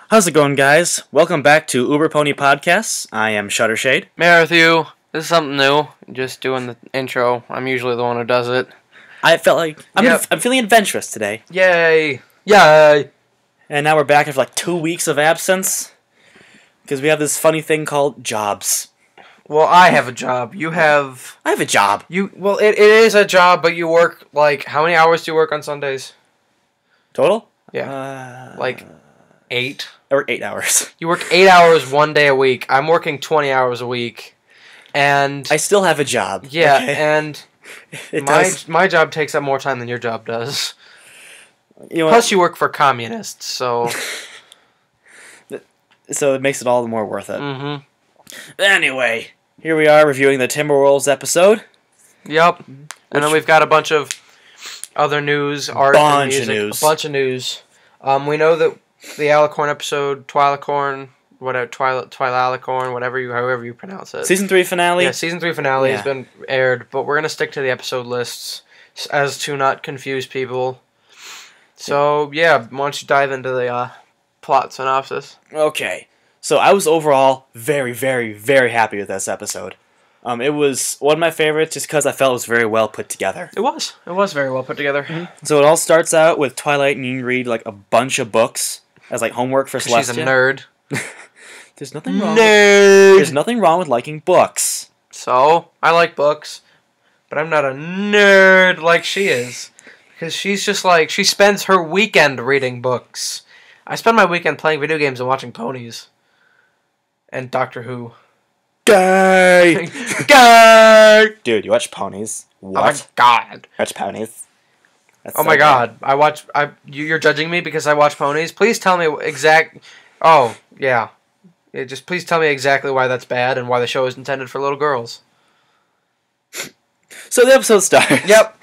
How's it going, guys? Welcome back to UberPony Podcasts. I am Shuttershade. Marethyu, this is something new. Just doing the intro. I'm usually the one who does it. I felt like I'm feeling adventurous today. Yay! Yay! And now we're back after like 2 weeks of absence because we have this funny thing called jobs. Well, I have a job. You have... I have a job. Well, it is a job, but you work, how many hours do you work on Sundays? Total? Yeah. 8? I work 8 hours. You work 8 hours one day a week. I'm working 20 hours a week. And... I still have a job. Yeah, okay? and my job takes up more time than your job does. You know Plus, you work for communists, so... So it makes it all the more worth it. Mm-hmm. Anyway, here we are reviewing the Timberwolves episode. Yep. And then we've got a bunch of other news, art, and music. A bunch of news. We know that the Alicorn episode, Twilicorn, whatever, Twilalicorn, however you pronounce it. Season 3 finale? Yeah, Season 3 finale has been aired, but we're going to stick to the episode lists as to not confuse people. So, yeah, why don't you dive into the plot synopsis? Okay. So I was overall very, very, very happy with this episode. It was one of my favorites just because I felt it was very well put together. It was. It was very well put together. Mm-hmm. So it all starts out with Twilight needing to read like a bunch of books as like homework for Celestia. She's a nerd. There's nothing wrong. Nerd. There's nothing wrong with liking books. So I like books, but I'm not a nerd like she is, because she's just like she spends her weekend reading books. I spend my weekend playing video games and watching ponies. And Doctor Who. Gay! Gay! Dude, you watch ponies? What? Oh my god. Watch ponies? That's Oh so my bad. god. You're judging me because I watch ponies? Please tell me Oh, yeah. Just please tell me exactly why that's bad and why the show is intended for little girls. So the episode starts. Yep.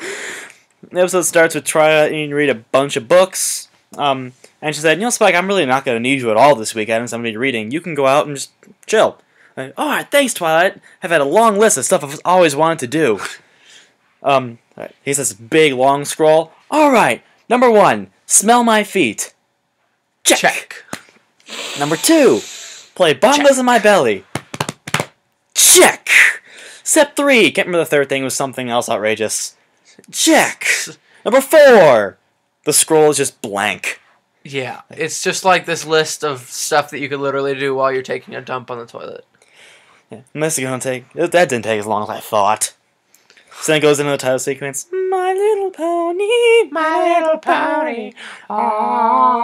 The episode starts with Twilight needing to read a bunch of books. And she said, Spike, I'm really not going to need you at all this weekend since I'm going to be reading. You can go out and just chill. Alright, thanks, Twilight. I've had a long list of stuff I've always wanted to do. He says big, long scroll. Alright, number 1, smell my feet. Check. Number 2, play bongos in my belly. Check. Step 3, can't remember the third thing, was something else outrageous. Check. Number 4, the scroll is just blank. Yeah, it's just like this list of stuff that you could literally do while you're taking a dump on the toilet. Yeah, and this is gonna take. That didn't take as long as I thought. So then it goes into the title sequence. My little pony, my little pony. Aww.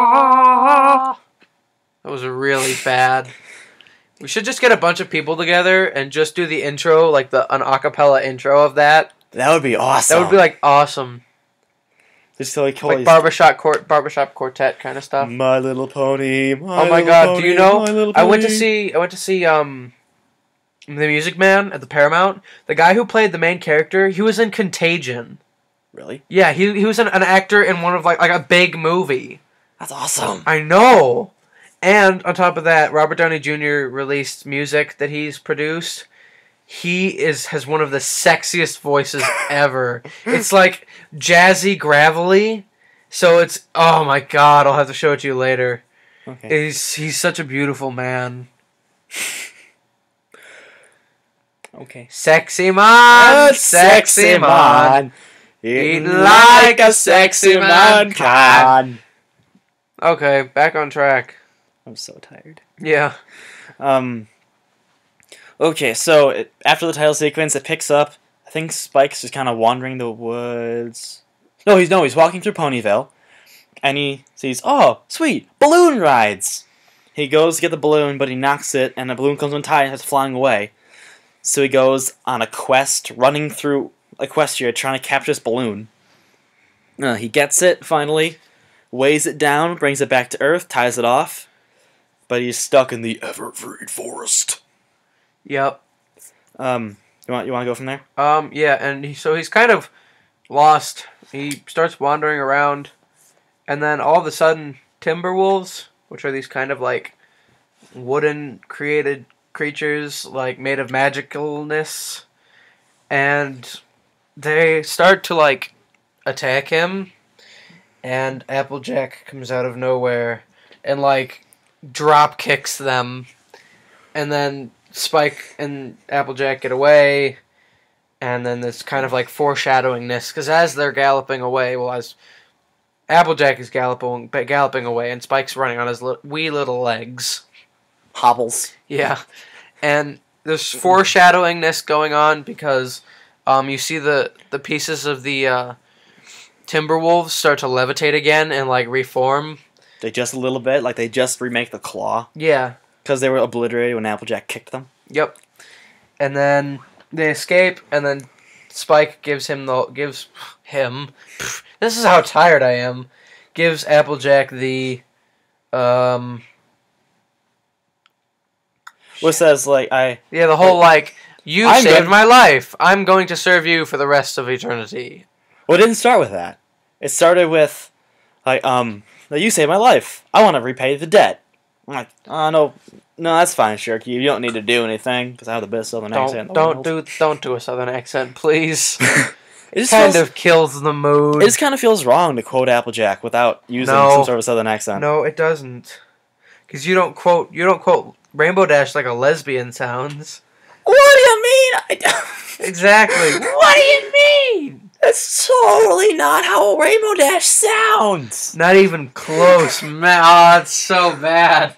That was really bad. We should just get a bunch of people together and just do the intro, like an acapella intro of that. That would be awesome. That would be awesome. Just like barbershop quartet kind of stuff. My little pony. Oh my god! Do you know? I went to see The Music Man at the Paramount. The guy who played the main character, he was in Contagion. Really? Yeah, he was an actor in one of like a big movie. That's awesome. I know. And on top of that, Robert Downey Jr. released music that he's produced. He has one of the sexiest voices ever. It's like jazzy, gravelly. So it's, oh my god, I'll have to show it to you later. Okay. He's such a beautiful man. Okay. Sexy man, sexy man. Eating like a sexy man can. Okay, back on track. I'm so tired. Yeah. Okay, so after the title sequence, it picks up. I think Spike's just kind of wandering the woods. No, he's walking through Ponyville, and he sees, oh, sweet, balloon rides. He goes to get the balloon, but he knocks it, and the balloon comes untied and starts flying away. So he goes on a quest, running through Equestria, trying to capture this balloon. He gets it, finally, weighs it down, brings it back to Earth, ties it off, but he's stuck in the Evergreen Forest. Yep. You want to go from there? Yeah, and he's kind of lost. He starts wandering around, and then all of a sudden, Timberwolves, which are these kind of like wooden created creatures, like made of magicalness, and they start to attack him, and Applejack comes out of nowhere and drop kicks them, and then Spike and Applejack get away, and then there's kind of like foreshadowing this, because as they're galloping away, well, as Applejack is galloping away, and Spike's running on his wee little legs. Hobbles. Yeah, and there's foreshadowing this going on because you see the pieces of the Timberwolves start to levitate again and like reform. They just a little bit, like they just remake the claw. Yeah. Because they were obliterated when Applejack kicked them. Yep. And then they escape, and then Spike gives him. This is how tired I am. Gives Applejack the What says like the whole like you saved my life. I'm going to serve you for the rest of eternity. Well, it didn't start with that. It started with like you saved my life. I want to repay the debt. I'm like, oh no, that's fine, Shirky. You don't need to do anything because I have the best southern accent. Don't do a southern accent, please. It just kind of kills the mood. It just kind of feels wrong to quote Applejack without using some sort of southern accent. No, it doesn't. Because you don't quote Rainbow Dash like a lesbian sounds. What do you mean? Exactly. What do you mean? That's totally not how Rainbow Dash sounds. Not even close, man. Oh, it's so bad.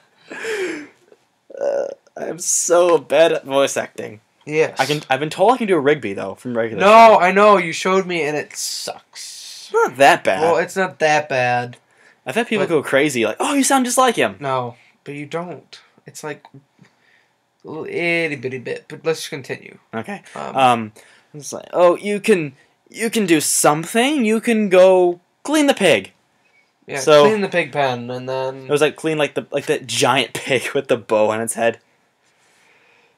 I'm so bad at voice acting. Yes. I've been told I can do a Rigby though from regular. No, I know you showed me, and it sucks. It's not that bad. Well, it's not that bad. I've had people go crazy, like, "Oh, you sound just like him." No, but you don't. It's like a little itty bitty bit. But let's continue. Okay. It's like, oh, you can do something. You can go clean the pig. Yeah, so, clean the pig pen, and then it was like clean like that giant pig with the bow on its head.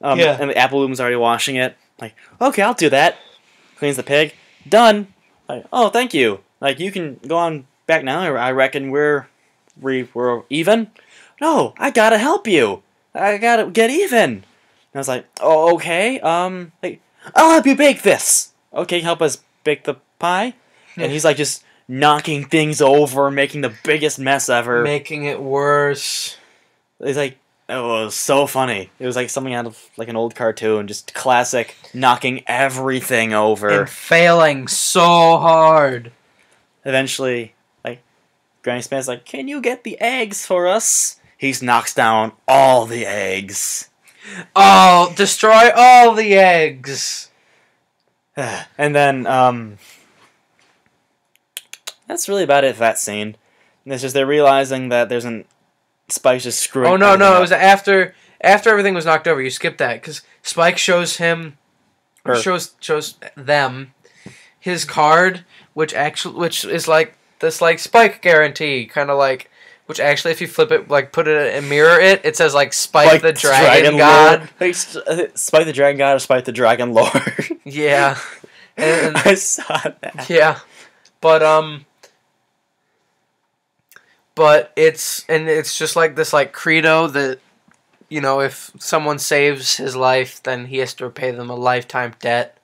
Yeah. And the apple bloom's already washing it. Like, okay, I'll do that. Cleans the pig. Done. Like, oh, thank you. Like, you can go on back now. I reckon we're even. No, I gotta help you. I gotta get even. And I was like, oh, okay. Like, I'll help you bake this. Okay, help us bake the pie. And he's like just knocking things over, making the biggest mess ever, making it worse. It's like, it was so funny. It was like something out of like an old cartoon, just classic knocking everything over and failing so hard. Eventually, like Granny Smith's like, "Can you get the eggs for us?" He knocks down all the eggs. Oh, destroy all the eggs. And then that's really about it for that scene. And it's just they're realizing that there's an Spike's just screwing. Oh no! It was after everything was knocked over. You skipped that because Spike shows him, or shows them, his card, which is like this like Spike guarantee, kind of like, which actually if you flip it, like put it and mirror it, it says like Spike the Dragon God, Spike the Dragon God, or Spike the Dragon Lord. Yeah, and I saw that. Yeah, But it's just like this like credo that, you know, if someone saves his life, then he has to repay them a lifetime debt.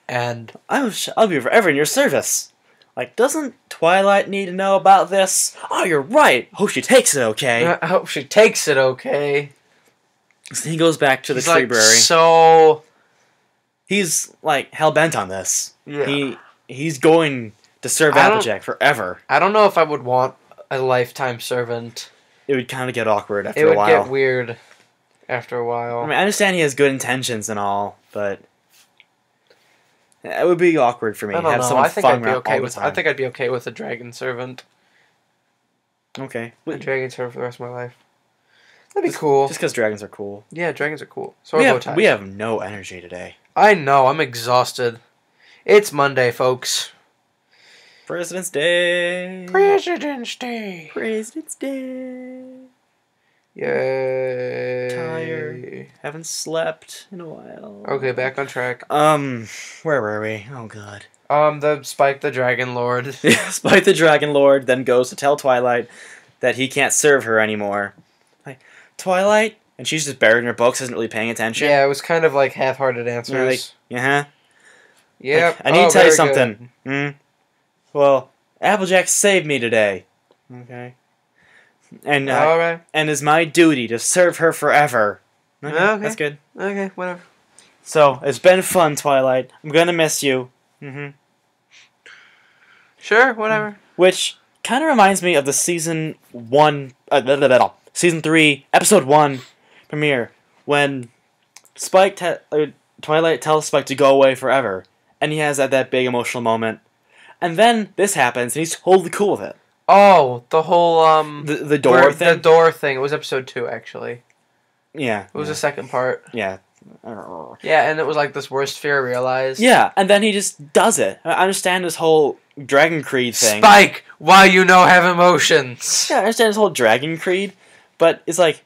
And I'll be forever in your service. Like, doesn't Twilight need to know about this? Oh, you're right. Hope she takes it okay. I hope she takes it okay. So he goes back to the like library. So he's like hell bent on this. Yeah. He's going to serve Applejack forever. I don't know if I would want a lifetime servant. It would kind of get awkward after a while. It would get weird after a while. I mean, I understand he has good intentions and all, but it would be awkward for me. I don't know. I think I'd be okay with. I think I'd be okay with a dragon servant. Okay. A dragon servant for the rest of my life. That'd be cool. Just because dragons are cool. Yeah, dragons are cool. So we have no energy today. I know. I'm exhausted. It's Monday, folks. President's Day. President's Day. President's Day. Yay. Tired. Haven't slept in a while. Okay, back on track. Where were we? Oh, God. The Spike the Dragon Lord. Yeah, Spike the Dragon Lord then goes to tell Twilight that he can't serve her anymore. Like, Twilight? And she's just buried in her books, isn't really paying attention. Yeah, it was kind of like half-hearted answers. Yeah. Yep. Like, I need to tell you something. Well, Applejack saved me today. Okay. and Alright. and it's my duty to serve her forever. Okay, that's good. Okay, whatever. So, it's been fun, Twilight. I'm gonna miss you. Sure, whatever. Which kind of reminds me of the season 3, episode 1 premiere, when Twilight tells Spike to go away forever, and he has that big emotional moment. And then this happens, and he's totally cool with it. Oh, the whole The door thing? The door thing. It was episode 2, actually. Yeah. It was the second part. Yeah. Yeah, and it was like this worst fear realized. Yeah, and then he just does it. I understand this whole Dragon Creed thing. Spike, why you no have emotions? Yeah, I understand this whole Dragon Creed, but it's like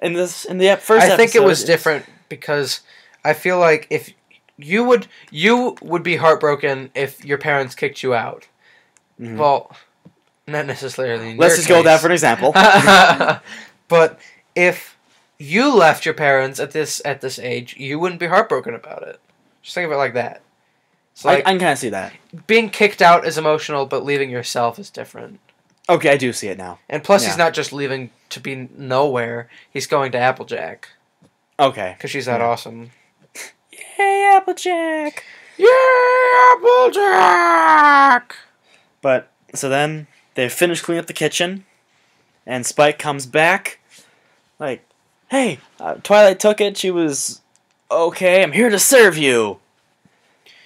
in the first episode, I think it was different because I feel like if you would be heartbroken if your parents kicked you out. Mm-hmm. Well, not necessarily. Let's just go with that for an example. But if you left your parents at this age, you wouldn't be heartbroken about it. Just think of it like that. So like, I can kind of see that. Being kicked out is emotional, but leaving yourself is different. Okay, I do see it now. And plus, he's not just leaving to be nowhere. He's going to Applejack. Okay. Because she's that awesome. Yay, Applejack! Yay, Applejack! But, so then, they finish cleaning up the kitchen, and Spike comes back, like, hey, Twilight took it, she was okay, I'm here to serve you!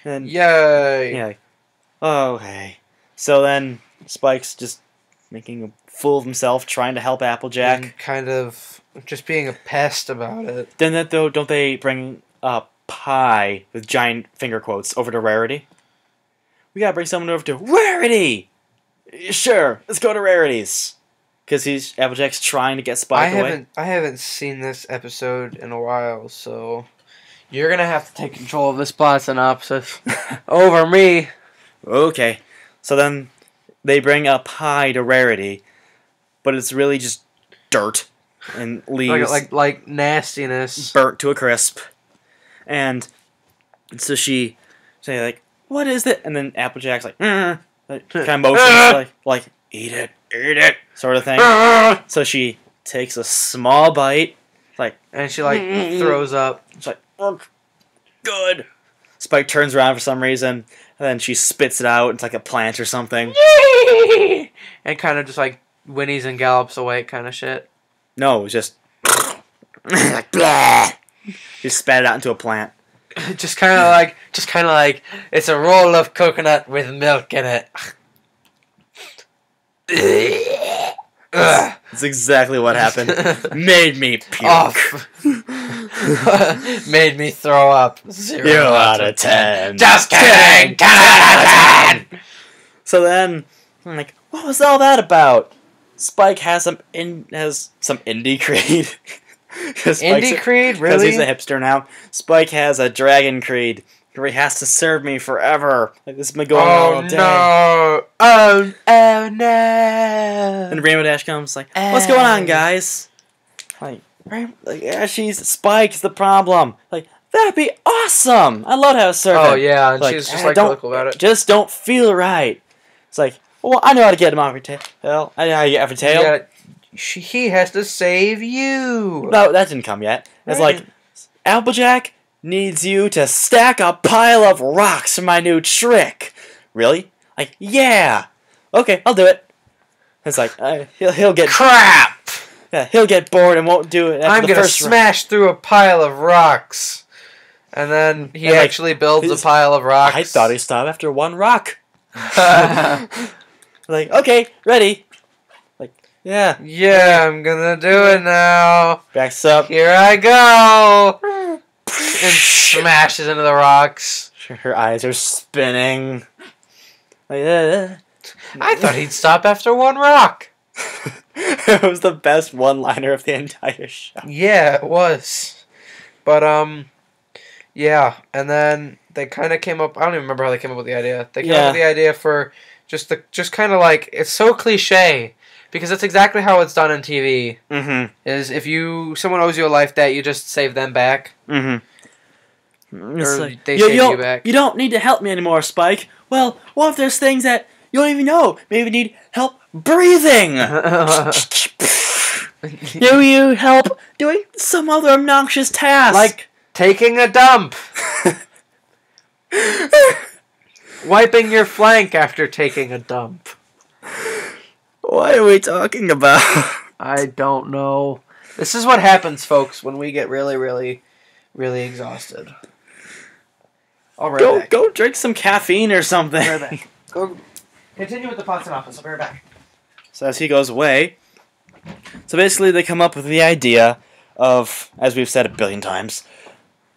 And, yay! Yeah, like, oh, okay. So then, Spike's just making a fool of himself, trying to help Applejack. And kind of just being a pest about it. Then, don't they bring up pie with giant finger quotes over to Rarity? We gotta bring someone over to Rarity! Sure, let's go to Rarity's. Because Applejack's trying to get Spike away. I haven't seen this episode in a while, so you're gonna have to take control of this plot synopsis over me. Okay. So then they bring a pie to Rarity, but it's really just dirt and leaves. Like nastiness. Burnt to a crisp. And so she say like, what is it? And then Applejack's like, kind of motions like, eat it, sort of thing. So she takes a small bite, and she throws up. It's like, oh, good. Spike turns around for some reason, and then she spits it out. It's like a plant or something. And kind of just whinnies and gallops away kind of shit. No, it was just like blah. She spat it out into a plant. just kind of like it's a roll of coconut with milk in it. That's exactly what happened. Made me puke. Made me throw up. 0 out of 10. Just kidding. 10 out of 10. So then, I'm like, what was all that about? Spike has some indie creed. Indie creed, really? Because he's a hipster now. Spike has a dragon creed where he has to serve me forever. Like, this has been going on all day. No. Oh no! And Rainbow Dash comes like, what's going on, guys? Like, yeah, Spike's the problem. Like, that'd be awesome. I love how servant. Oh yeah, and she's just cool about it. Just don't feel right. It's like, well, I know how to get him off your tail. I know how to get off your tail. Yeah, he has to save you. No, that didn't come yet. It's like, Applejack needs you to stack a pile of rocks for my new trick. Really? Like, yeah. Okay, I'll do it. It's like, he'll get... Crap! Yeah, he'll get bored and won't do it after I'm going to smash through a pile of rocks. And then he actually builds a pile of rocks. I thought he stopped after one rock. Like, okay, ready. Like, yeah. Yeah, I'm going to do it now. Backs up. Here I go. And smashes into the rocks. Her eyes are spinning. Like, I thought he'd stop after one rock. It was the best one-liner of the entire show. Yeah, it was. But, yeah. And then they kind of came up... I don't even remember how they came up with the idea. They came up with the idea for just kind of like... It's so cliche. Because that's exactly how it's done in TV. Mm-hmm. Is if someone owes you a life debt, you just save them back. Mm-hmm. Or like, they save you back. You don't need to help me anymore, Spike. Well, what if there's things that you don't even know? Maybe we need help breathing. Do you help doing some other obnoxious task? Like taking a dump. Wiping your flank after taking a dump. What are we talking about? I don't know. This is what happens, folks, when we get really, really, really exhausted. I'll be right back. Go drink some caffeine or something. Right back. Go continue with the pots and office. I'll be right back. So as he goes away, so basically they come up with the idea of, as we've said a billion times,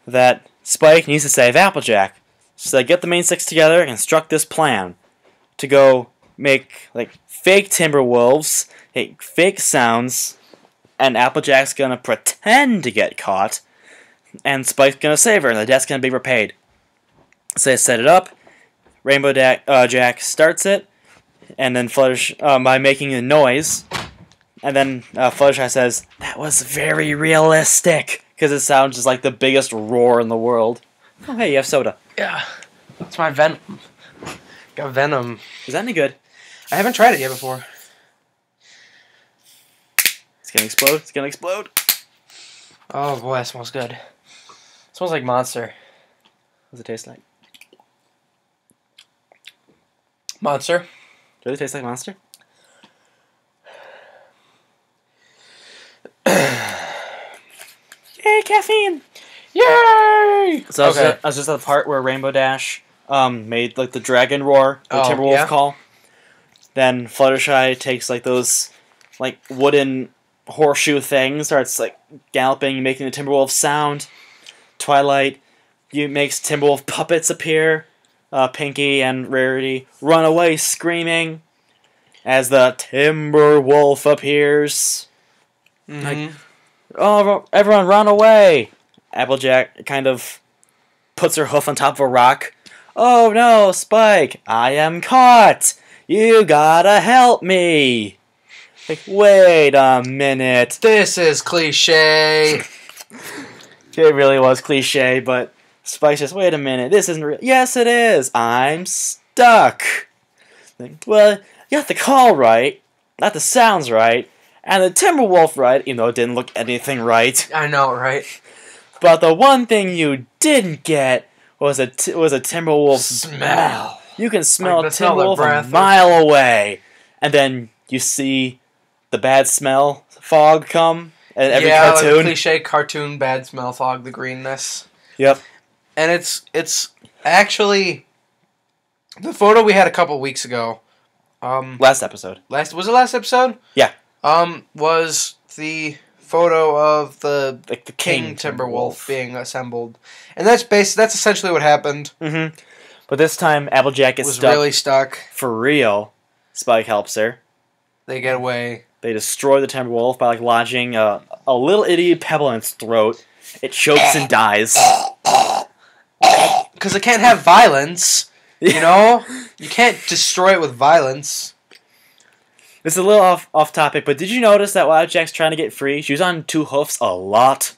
that Spike needs to save Applejack. So they get the main six together and construct this plan to go make like fake Timberwolves, make fake sounds, and Applejack's gonna pretend to get caught, and Spike's gonna save her, and the debt's gonna be repaid. So they set it up. Rainbow Jack starts it, and then Fluttershy by making a noise, and then Fluttershy says, "That was very realistic," because it sounds just like the biggest roar in the world. Oh, hey, you have soda. Yeah, that's my Venom. Got Venom. Is that any good? I haven't tried it yet before. It's gonna explode. It's gonna explode. Oh boy, that smells good. It smells like Monster. What does it taste like? Monster. Does it taste like Monster? Yay, caffeine! Yay! So I was just at the part where Rainbow Dash made like the dragon roar, the Timberwolf call. Then Fluttershy takes like those like wooden horseshoe things, starts like galloping, making the Timberwolf sound. Twilight makes Timberwolf puppets appear. Pinky and Rarity run away screaming as the Timberwolf appears. Mm-hmm. Like, oh, everyone run away! Applejack kind of puts her hoof on top of a rock. Oh no, Spike! I am caught! You gotta help me! Like, wait a minute. This is cliche. It really was cliche, but Spike says, wait a minute, this isn't real. Yes, it is. I'm stuck. Like, well, you got the call right, not the sounds right, and the Timberwolf right, even though it didn't look anything right. I know, right? But the one thing you didn't get was a Timberwolf smell. You can smell a Like, smell their Timberwolf a breath. mile away, and then you see the bad smell fog come in every cartoon. Like the cliche cartoon bad smell fog, the greenness. Yep. And it's actually the photo we had a couple weeks ago. Last episode. Was it last episode? Yeah. Was the photo of the King Timberwolf being assembled, and that's essentially what happened. Mm-hmm. But this time, Applejack gets stuck. Really stuck For real. Spike helps her. They get away. They destroy the Timberwolf by like lodging a little itty pebble in its throat. It chokes and dies. Because it can't have violence. You know? You can't destroy it with violence. This is a little off topic, but did you notice that while Jack's trying to get free, she was on two hoofs a lot?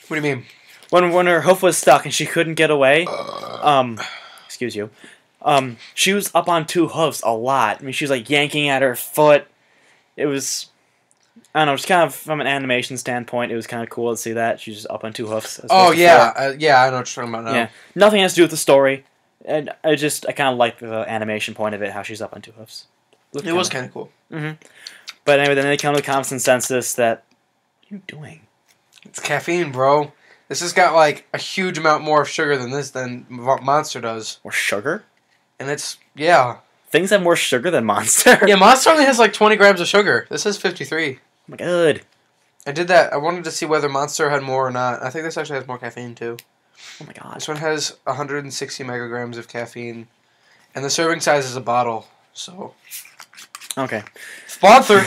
What do you mean? When her hoof was stuck and she couldn't get away, excuse you, she was up on two hoofs a lot. I mean, she was like yanking at her foot. It was, I don't know, just kind of from an animation standpoint, it was kind of cool to see that. She's just up on two hoofs. Oh, yeah. I know what you're talking about now. Yeah. Nothing has to do with the story. And I kind of like the animation point of it, how she's up on two hoofs. It was kind of cool. Mm-hmm. But anyway, then they come to the common consensus that, what are you doing? It's caffeine, bro. This has got like a huge amount more of sugar than Monster does. More sugar? And it's, yeah. Things have more sugar than Monster? Yeah, Monster only has like 20 grams of sugar. This has 53. Oh my god. I did that. I wanted to see whether Monster had more or not. I think this actually has more caffeine too. Oh my god. This one has 160 micrograms of caffeine. And the serving size is a bottle. So. Okay. Sponsor!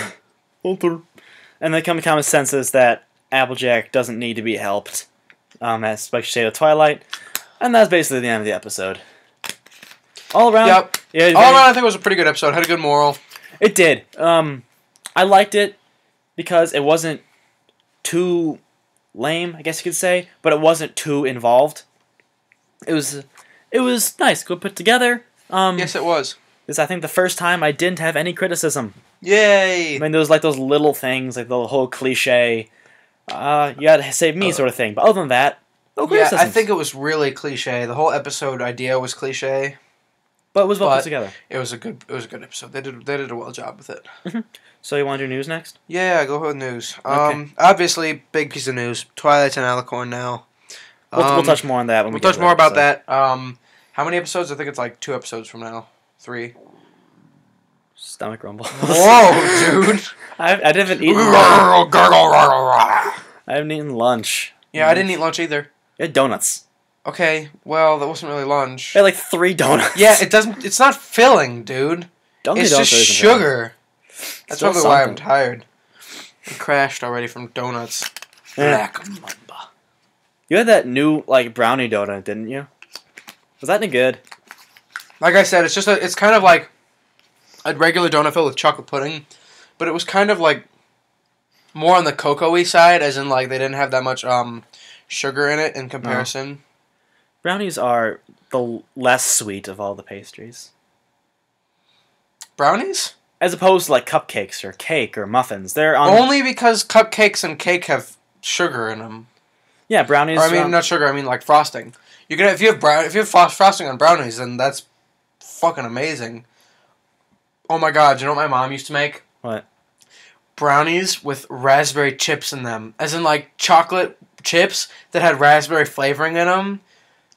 And they come to common consensus that Applejack doesn't need to be helped. As Spike should say to Twilight. And that's basically the end of the episode. All around. Yep. Yeah, all around, I think it was a pretty good episode. Had a good moral. It did. I liked it because it wasn't too lame, I guess you could say, but it wasn't too involved. It was nice, good put together. Yes, it was. This is, I think, the first time I didn't have any criticism. Yay! I mean, there was like those little things, like the whole cliche, you gotta save me sort of thing. But other than that, no criticisms. I think it was really cliche. The whole episode idea was cliche. But it was well put together. It was a good episode. They did a well job with it. So you want to do news next? Yeah, go ahead with news. Okay. Obviously, big piece of news. Twilight's and Alicorn now. We'll touch more on that when we'll touch more about that. How many episodes? I think it's like 2 episodes from now. 3. Stomach rumble. Whoa, dude! I haven't eaten. I haven't eaten lunch. Yeah, I didn't eat lunch either. You had donuts. Okay, well, that wasn't really lunch. I had like 3 donuts. Yeah, it doesn't. It's not filling, dude. It's just sugar. That's probably why I'm tired. I crashed already from donuts. Black Mamba. You had that new like brownie donut, didn't you? Was that any good? Like I said, it's kind of like a regular donut filled with chocolate pudding, but it was kind of like more on the cocoa-y side, as in like they didn't have that much sugar in it in comparison. No. Brownies are the less sweet of all the pastries. Brownies? As opposed to like cupcakes or cake or muffins. They're only because cupcakes and cake have sugar in them. Yeah, brownies. Or I mean, not sugar. I mean like frosting. You can if you have frosting on brownies, then that's fucking amazing. Oh my god! Do you know what my mom used to make? What? Brownies with raspberry chips in them, as in like chocolate chips that had raspberry flavoring in them.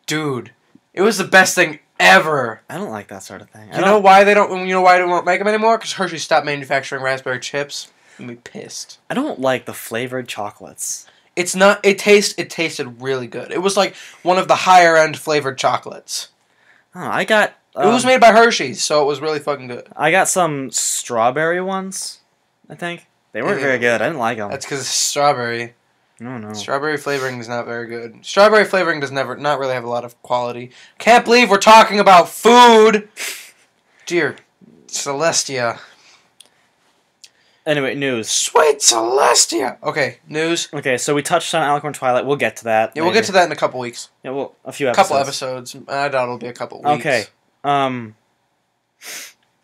Dude, it was the best thing ever. I don't like that sort of thing. You know why they don't? You know why they won't make them anymore? Because Hershey stopped manufacturing raspberry chips. I'm gonna be pissed. I don't like the flavored chocolates. It's not. It tasted really good. It was like one of the higher end flavored chocolates. Oh, I got. It was made by Hershey's, so it was really fucking good. I got some strawberry ones. I think they weren't very good. I didn't like them. That's because it's strawberry. No. Strawberry flavoring is not very good. Strawberry flavoring does not really have a lot of quality. Can't believe we're talking about food. Dear Celestia. Anyway, news. Sweet Celestia. Okay, news. Okay, so we touched on Alicorn Twilight. We'll get to that. Yeah, we'll get to that in a couple weeks. Yeah, well, a few episodes. Couple episodes. I doubt it'll be a couple weeks. Okay.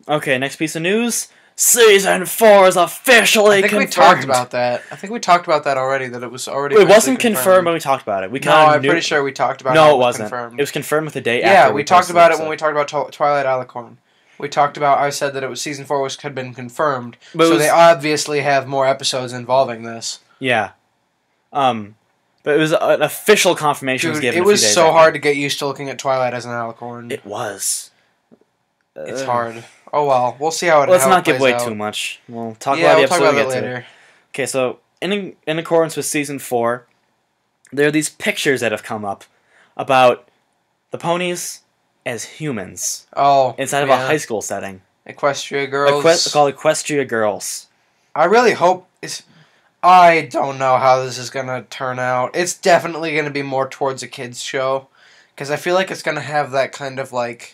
Okay, next piece of news. Season 4 is officially confirmed. I think we talked about that. I think we talked about that already, that it was already It wasn't confirmed when we talked about it. I'm pretty sure we talked about it. No, it wasn't. Confirmed. It was confirmed with the day after. Yeah, we talked about it when we talked about Twilight Alicorn. We talked about, I said that it was Season 4 had been confirmed, so they obviously have more episodes involving this. Yeah. But it was an official confirmation was given. It was so hard to get used to looking at Twilight as an Alicorn. It was. It's hard. Oh well, we'll see how it. Let's not give away too much. We'll talk about the episode we get later. Okay, so in accordance with Season 4, there are these pictures that have come up about the ponies as humans. Oh, inside of a high school setting. Equestria Girls. Called Equestria Girls. I really hope it's. I don't know how this is gonna turn out. It's definitely gonna be more towards a kids show, because I feel like it's gonna have that kind of like.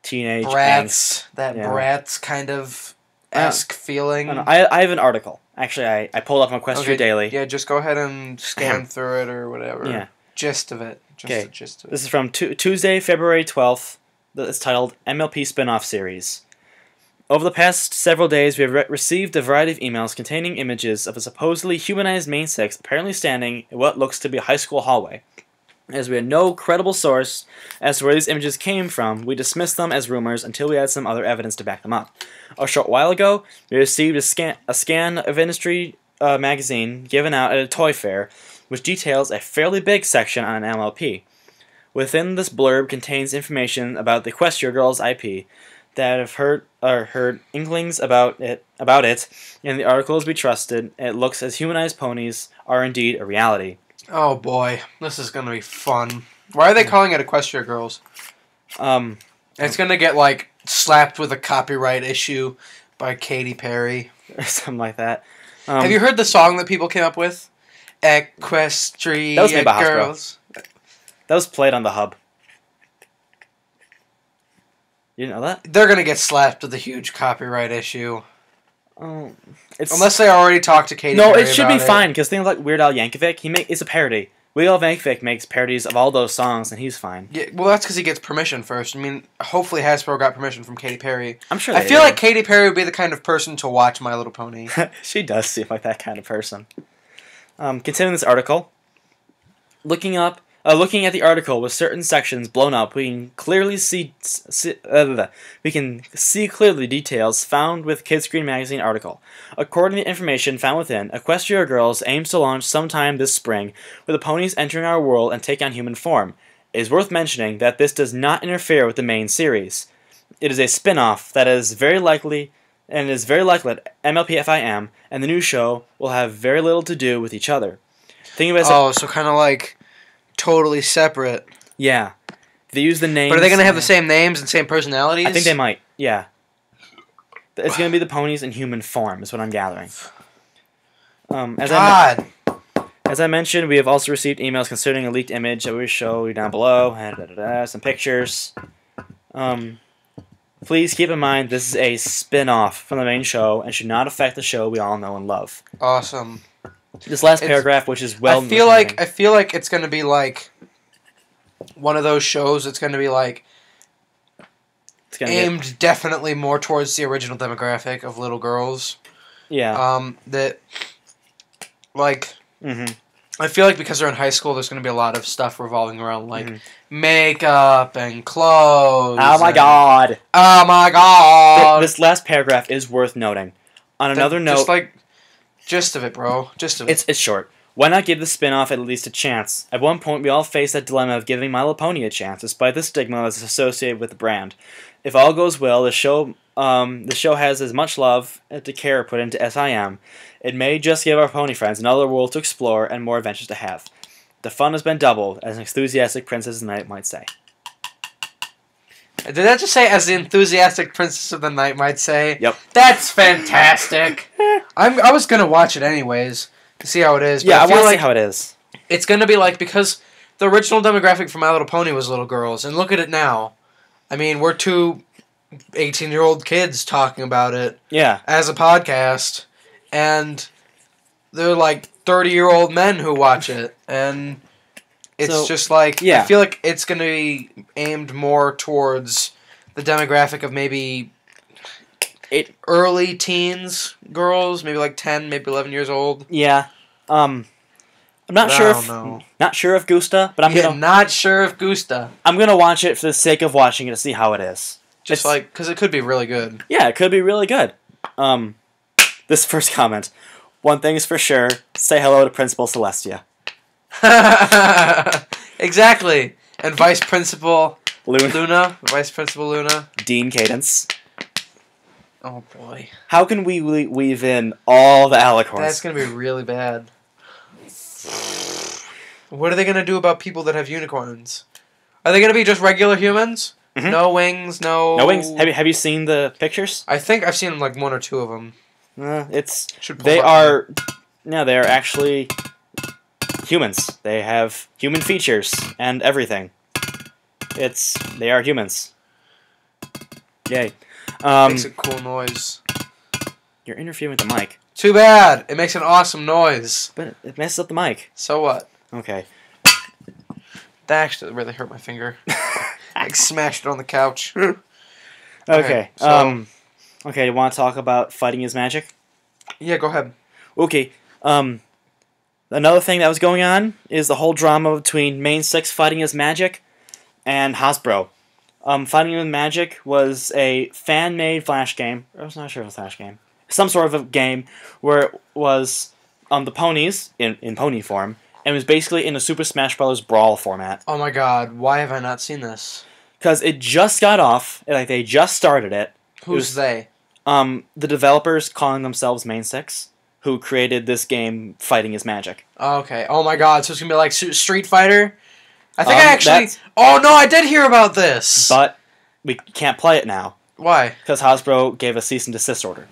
Teenage Bratz, Bratz kind of esque feeling. I have an article. Actually, I pulled up on Equestria Daily. Yeah, just go ahead and scan through it or whatever. Yeah. Gist of it. The gist of it. This is from Tuesday, February 12th. It's titled MLP Spin-Off Series. Over the past several days, we have received a variety of emails containing images of a supposedly humanized main six apparently standing in what looks to be a high school hallway. As we had no credible source as to where these images came from, we dismissed them as rumors until we had some other evidence to back them up. A short while ago, we received a scan of industry magazine given out at a toy fair, which details a fairly big section on MLP. Within this blurb contains information about the Equestria Girls IP that have heard inklings about it, and the article is to be trusted. It looks as humanized ponies are indeed a reality. Oh boy, this is gonna be fun. Why are they calling it Equestria Girls? It's gonna get like slapped with a copyright issue by Katy Perry or something like that. Have you heard the song that people came up with? Equestria Girls. That was played on the Hub. You know that? They're gonna get slapped with a huge copyright issue. Unless they already talked to Katy Perry. No, it should be fine because things like Weird Al Yankovic, it's a parody. Wiggle Vank Vic makes parodies of all those songs, and he's fine. Yeah, well, that's because he gets permission first. I mean, hopefully Hasbro got permission from Katy Perry. I'm sure I they feel did. like Katy Perry would be the kind of person to watch My Little Pony. She does seem like that kind of person. Continuing this article, looking at the article with certain sections blown up, we can see clearly details found with Kidscreen Magazine article. According to the information found within, Equestria Girls aims to launch sometime this spring, with the ponies entering our world and take on human form. It is worth mentioning that this does not interfere with the main series. It is a spin-off that is very likely that MLPFIM and the new show will have very little to do with each other. Think of it as so kind of like totally separate. yeah. They use the names. But are they going to have the same names and same personalities? I think they might, yeah. It's going to be the ponies in human form, is what I'm gathering. As I mentioned, we have also received emails concerning a leaked image that we will show you down below, and some pictures. Please keep in mind this is a spin-off from the main show and should not affect the show we all know and love. Awesome. This last paragraph, which is I feel like it's going to be like one of those shows that's going to be like aimed definitely more towards the original demographic of little girls. Yeah. That like I feel like because they're in high school, there's going to be a lot of stuff revolving around like makeup and clothes. Oh my god! Oh my god! This last paragraph is worth noting. On another note, just like gist of it, bro. Gist of it. It's short. Why not give the spin-off at least a chance? At one point, we all face that dilemma of giving My Little Pony a chance, despite the stigma that's associated with the brand. If all goes well, the show has as much love to care put into SIM. It may just give our pony friends another world to explore and more adventures to have. The fun has been doubled, as an enthusiastic Princess of the Night might say. Did that just say, as the enthusiastic Princess of the Night might say? Yep. That's fantastic. I was gonna watch it anyways to see how it is. But Yeah, I want to like see how it is. It's gonna be like, because the original demographic for My Little Pony was little girls, and look at it now. I mean, we're two 18-year-old kids talking about it. Yeah. As a podcast, and they're like 30-year-old men who watch it, and it's just like, I feel like it's going to be aimed more towards the demographic of maybe early teens girls, maybe like 10, maybe 11 years old. Yeah. I'm not sure if Gusta, but not sure if Gusta. I'm gonna watch it for the sake of watching it to see how it is. Just like, because it could be really good. Yeah, it could be really good. This first comment. One thing is for sure, say hello to Principal Celestia. Exactly. And Vice Principal Luna. Vice Principal Luna. Dean Cadence. Oh boy. How can we weave in all the alicorns? That's going to be really bad. What are they going to do about people that have unicorns? Are they going to be just regular humans? Mm-hmm. No wings, no wings. Have you seen the pictures? I think I've seen like one or two of them. They are actually humans. They have human features and everything. They are humans. Yay. It makes a cool noise. You're interfering with the mic. Too bad. It makes an awesome noise. But it messes up the mic. So what? Okay. That actually really hurt my finger. Like smashed it on the couch. Okay. Okay, you want to talk about Fighting is Magic? Yeah, go ahead. Okay. Another thing that was going on is the whole drama between Main 6 Fighting is Magic and Hasbro. Fighting is Magic was a fan-made Flash game. I was not sure if it was a Flash game. Some sort of a game where it was the ponies in pony form, and it was basically in a Super Smash Bros. Brawl format. Oh my god, why have I not seen this? Because it just got off, like they just started it. Who's they? The developers calling themselves Main 6, who created this game, Fighting is Magic. Okay. Oh my god, so it's going to be like Street Fighter? I think I actually... Oh no, I did hear about this! But we can't play it now. Why? Because Hasbro gave a cease and desist order.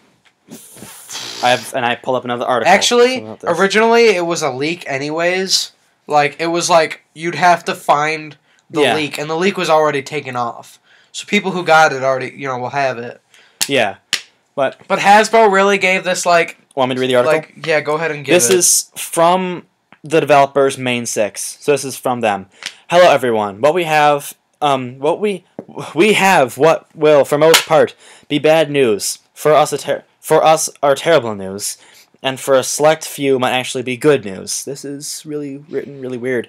I pulled up another article. Actually, originally it was a leak anyways. Like, it was like, you'd have to find the leak, and the leak was already taken off. So people who got it already, will have it. Yeah. But Hasbro really gave this, like... Want me to read the article? Like, yeah, go ahead and give This is from the developers' main 6. So this is from them. Hello, everyone. What we have what will, for most part, be bad news. For us, are terrible news, and for a select few, might actually be good news. This is written really weird.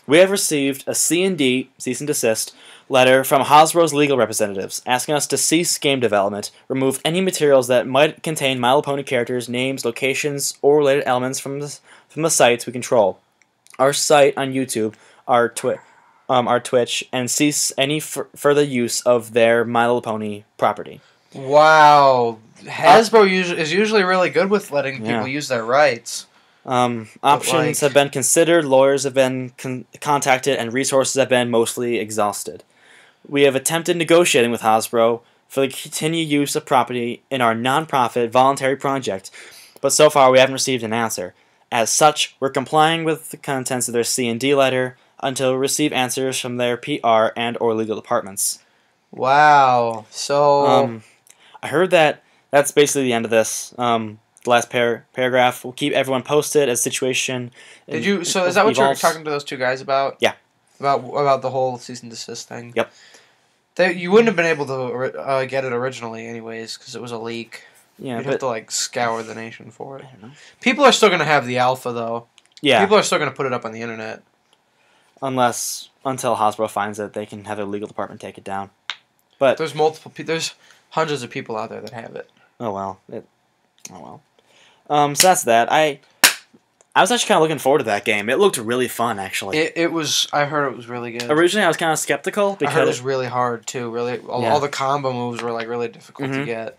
We have received a C&D, cease and desist, letter from Hasbro's legal representatives, asking us to cease game development, remove any materials that might contain My Little Pony characters, names, locations, or related elements from the sites we control. Our site on YouTube, our Twitch, and cease any further use of their My Little Pony property. Wow. Hasbro is usually really good with letting people use their rights. Options have been considered, lawyers have been contacted, and resources have been mostly exhausted. We have attempted negotiating with Hasbro for the continued use of property in our non-profit voluntary project, but so far we haven't received an answer. As such, we're complying with the contents of their C&D letter until we receive answers from their PR and or legal departments. Wow. So I heard that's basically the end of this. The last paragraph. We'll keep everyone posted as situation. Is that what you were talking to those two guys about? Yeah. About the whole cease and desist thing. Yep. You wouldn't have been able to get it originally, anyways, because it was a leak. Yeah, you'd have to scour the nation for it. I don't know. People are still gonna have the alpha though. Yeah. People are still gonna put it up on the internet. Until Hasbro finds it, they can have their legal department take it down. But there's there's hundreds of people out there that have it. Oh well. So that's that. I was actually kind of looking forward to that game. It looked really fun, actually. It was. I heard it was really good. Originally, I was kind of skeptical because I heard it was really hard too. Really, all the combo moves were really difficult to get.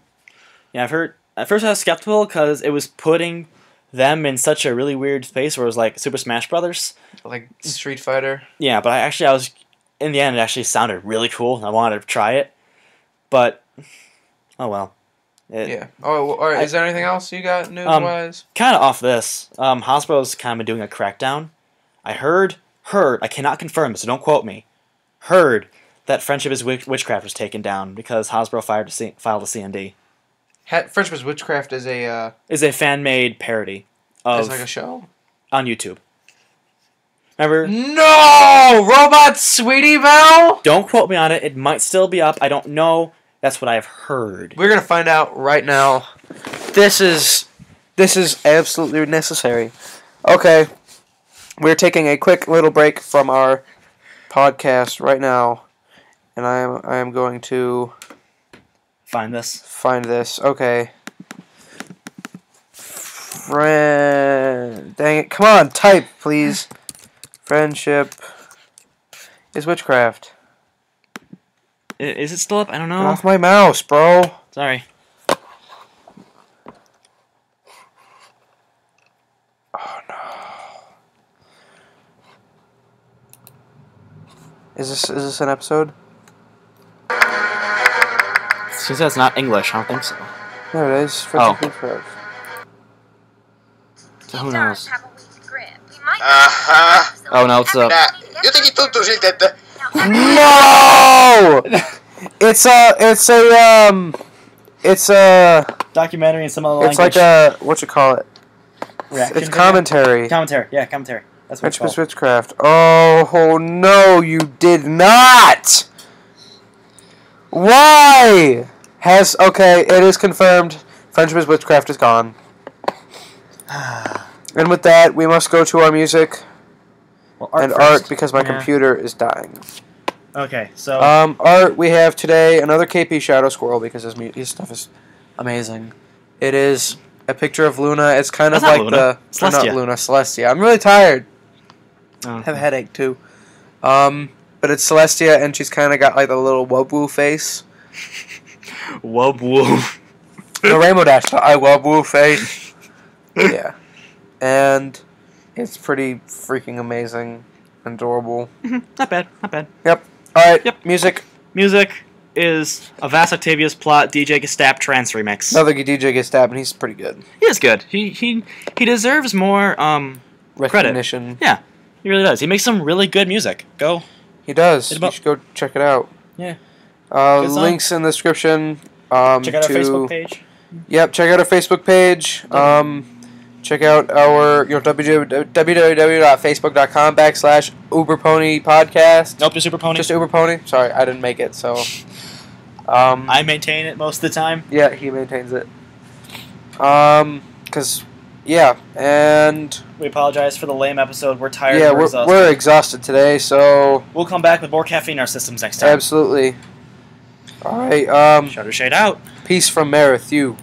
Yeah, I've heard. At first, I was skeptical because it was putting them in such a really weird space where it was like Super Smash Brothers, like Street Fighter. Yeah, but I was in the end. It actually sounded really cool, and I wanted to try it. But oh well. Yeah. Oh, all right. Is there anything else you got news-wise? Kind of off this. Hasbro's kind of been doing a crackdown. I heard. I cannot confirm, so don't quote me. Heard that Friendship is Witchcraft was taken down because Hasbro filed a C&D. Friendship is Witchcraft is a fan-made parody of. It's like a show on YouTube. Remember? No, Robot Sweetie Belle. Don't quote me on it. It might still be up. I don't know. That's what I've heard. We're gonna find out right now. This is absolutely necessary. Okay, we're taking a quick little break from our podcast right now, and I am going to find this. Okay. Dang it! Come on, type please. Friendship is Witchcraft. Is it still up? I don't know. Get off my mouse, bro. Sorry. Oh no. Is this an episode? Since that's not English, I don't think so. No, it is. Witchcraft. So who knows? Oh no, it's up. Jotenkin tuntuu siltä, että No! It's a documentary in some other language. It's like a what you call it? Reaction it's commentary. Commentary. That's what it's called. Witchcraft. Oh no, you did not. Why? It is confirmed. Friendship is Witchcraft is gone. And with that, we must go to our music. Well, art because my computer is dying. Okay, so art we have today another KP Shadow Squirrel because his stuff is amazing. It is a picture of Luna. It's kind of like Celestia. Not Luna, Celestia. I'm really tired. Oh. I have a headache too. But it's Celestia and she's kind of got like the little Wubwoo face. Wubwoo. The Rainbow Dash, the I Wubwoo face. Yeah, and it's pretty freaking amazing and adorable. Not bad. Yep. Alright, Yep. Music. Music is a Vast Octavius plot DJ Gestap trance remix. Another DJ gets stabbed and he's pretty good. He is good. He deserves more Recognition. credit. Yeah, he really does. He makes some really good music. Go. He does. You should go check it out. Yeah. Links in the description. Check out our Facebook page. Yep, check out our Facebook page. Check out our www.facebook.com/UberPony Podcast. Nope, just UberPony. Just UberPony. Sorry, I didn't make it. So I maintain it most of the time. yeah, he maintains it. And We apologize for the lame episode. We're tired. yeah, exhausted. we're exhausted today. So We'll come back with more caffeine in our systems next time. absolutely. All right. Shutter shade out. Peace from Marethyu.